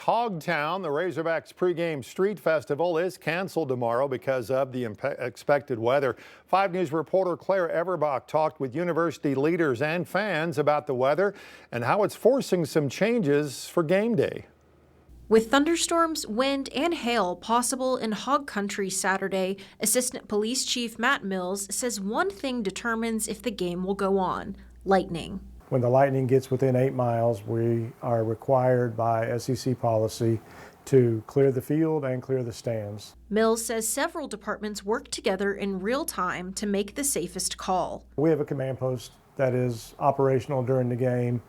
HogTown, the Razorbacks pregame street festival, is canceled tomorrow because of the expected weather. 5 News reporter Claire Everbach talked with university leaders and fans about the weather and how it's forcing some changes for game day. With thunderstorms, wind, and hail possible in Hog Country Saturday, Assistant Police Chief Matt Mills says one thing determines if the game will go on: lightning. When the lightning gets within 8 miles, we are required by SEC policy to clear the field and clear the stands. Mills says several departments work together in real time to make the safest call. We have a command post that is operational during the game.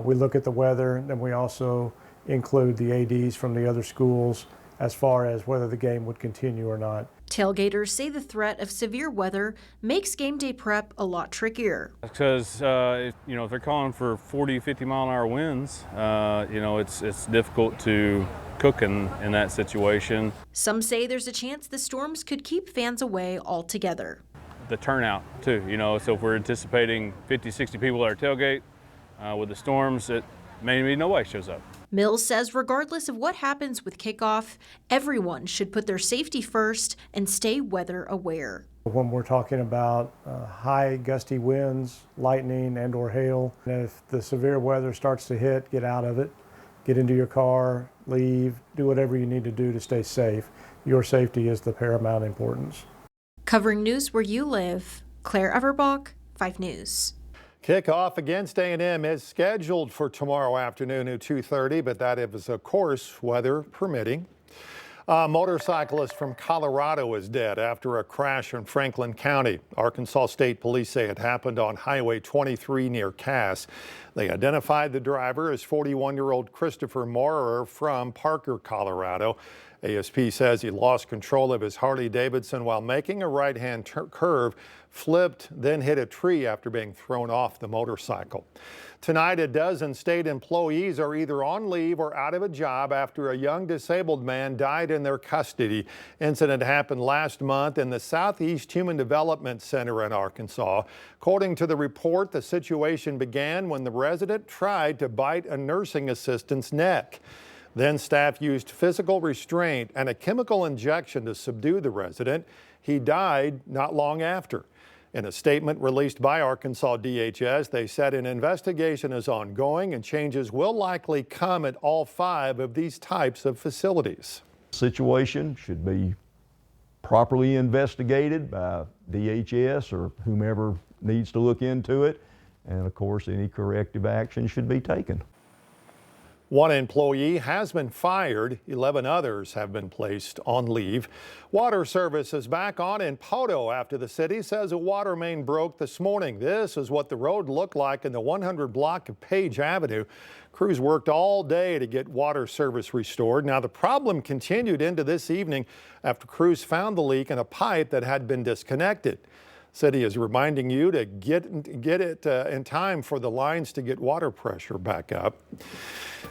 We look at the weather, and we also include the ADs from the other schools as far as whether the game would continue or not. Tailgaters say the threat of severe weather makes game day prep a lot trickier. Because, if they're calling for 40, 50-mile-an-hour winds, it's difficult to cook in that situation. Some say there's a chance the storms could keep fans away altogether. The turnout, too, so if we're anticipating 50, 60 people at our tailgate with the storms, it maybe nobody shows up. Mills says regardless of what happens with kickoff, everyone should put their safety first and stay weather aware. When we're talking about high gusty winds, lightning and or hail, and if the severe weather starts to hit, get out of it, get into your car, leave, do whatever you need to do to stay safe. Your safety is the paramount importance. Covering news where you live, Claire Everbach, 5 News. Kickoff against A&M is scheduled for tomorrow afternoon at 2:30, but that is, of course, weather permitting. A motorcyclist from Colorado is dead after a crash in Franklin County. Arkansas State Police say it happened on Highway 23 near Cass. They identified the driver as 41-year-old Christopher Maurer from Parker, Colorado. ASP says he lost control of his Harley-Davidson while making a right-hand curve, flipped, then hit a tree after being thrown off the motorcycle. Tonight, a dozen state employees are either on leave or out of a job after a young disabled man died in their custody. Incident happened last month in the Southeast Human Development Center in Arkansas. According to the report, the situation began when the resident tried to bite a nursing assistant's neck. Then staff used physical restraint and a chemical injection to subdue the resident. He died not long after. In a statement released by Arkansas DHS, they said an investigation is ongoing and changes will likely come at all 5 of these types of facilities. Situation should be properly investigated by DHS or whomever needs to look into it. And of course, any corrective action should be taken. 1 employee has been fired. 11 others have been placed on leave. Water service is back on in Poto after the city says a water main broke this morning. This is what the road looked like in the 100 block of Page Avenue. Crews worked all day to get water service restored. Now the problem continued into this evening after crews found the leak in a pipe that had been disconnected. City is reminding you to get it in time for the lines to get water pressure back up.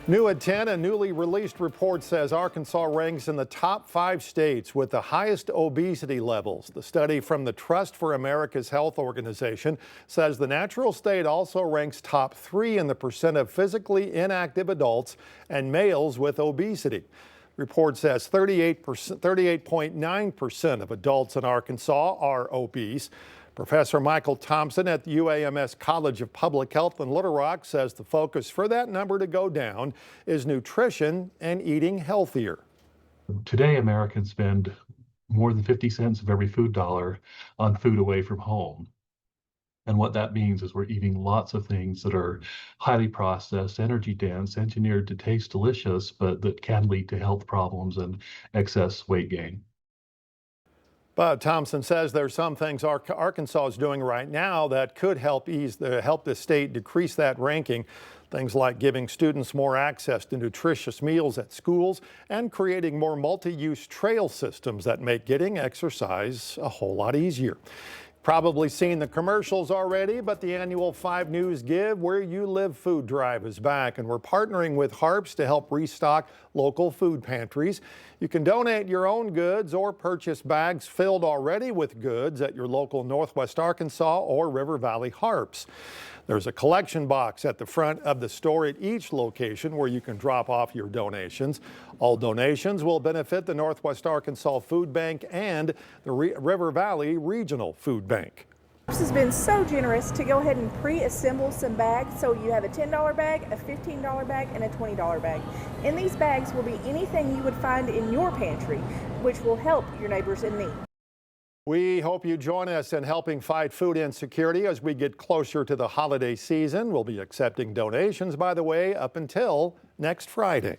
New at 10, a newly released report says Arkansas ranks in the top 5 states with the highest obesity levels. The study from the Trust for America's Health organization says the natural state also ranks top 3 in the percent of physically inactive adults and males with obesity. Report says 38.9% of adults in Arkansas are obese. Professor Michael Thompson at the UAMS College of Public Health in Little Rock says the focus for that number to go down is nutrition and eating healthier. Today, Americans spend more than 50 cents of every food dollar on food away from home. And what that means is we're eating lots of things that are highly processed, energy dense, engineered to taste delicious, but that can lead to health problems and excess weight gain. But Thompson says there's some things Arkansas is doing right now that could help the state decrease that ranking. Things like giving students more access to nutritious meals at schools and creating more multi-use trail systems that make getting exercise a whole lot easier. Probably seen the commercials already, but the annual 5 News Give Where You Live food drive is back, and we're partnering with Harps to help restock local food pantries. You can donate your own goods or purchase bags filled already with goods at your local Northwest Arkansas or River Valley Harps. There's a collection box at the front of the store at each location where you can drop off your donations. All donations will benefit the Northwest Arkansas Food Bank and the River Valley Regional Food Bank. This has been so generous to go ahead and pre-assemble some bags. So you have a $10 bag, a $15 bag, and a $20 bag. In these bags will be anything you would find in your pantry, which will help your neighbors in need. We hope you join us in helping fight food insecurity as we get closer to the holiday season. We'll be accepting donations, by the way, up until next Friday.